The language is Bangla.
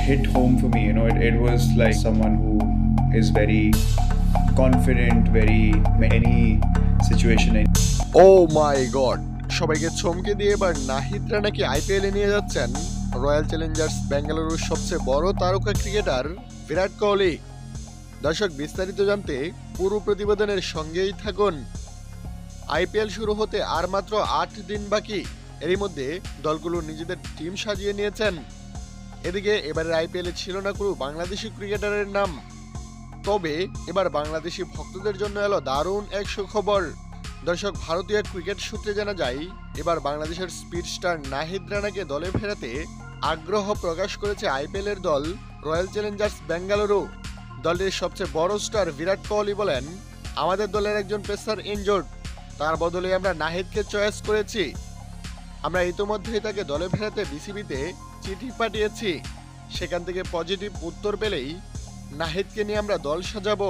hit home for me. It was like someone who is very confident, very any situation. O my god, সবাইকে চমকে দিয়ে এবার নাহিদরা নাকি আইপিএলে নিয়ে যাচ্ছেন রয়্যাল চ্যালেঞ্জার্স বেঙ্গালুরুর সবচেয়ে বড় তারকা ক্রিকেটার বিরাট কোহলি। দর্শক, বিস্তারিত জানতে পুরো প্রতিবেদনের সঙ্গেই থাকুন। আইপিএল শুরু হতে আর মাত্র ৮ দিন বাকি। এরই মধ্যে দলগুলো নিজেদের টিম সাজিয়ে নিয়েছেন। এদিকে এবারের আইপিএলে ছিল না কোনো বাংলাদেশি ক্রিকেটারের নাম। তবে এবার বাংলাদেশি ভক্তদের জন্য এলো দারুণ এক সুখবর। দর্শক, ভারতীয় ক্রিকেট সূত্রে জানা যায় এবার বাংলাদেশের স্পিড স্টার নাহিদ রানাকে দলে ফেরাতে আগ্রহ প্রকাশ করেছে আইপিএলের দল রয়্যাল চ্যালেঞ্জার্স বেঙ্গালুরু। দলটির সবচেয়ে বড় স্টার বিরাট কোহলি বলেন, আমাদের দলের একজন পেসার ইনজোর্ড, তার বদলে আমরা নাহিদকে চয়েস করেছি। আমরা ইতিমধ্যেই তাকে দলে ফেরাতে বিসিবিতে চিঠি পাঠিয়েছি। সেখান থেকে পজিটিভ উত্তর পেলেই নাহিদকে নিয়ে আমরা দল সাজাবো।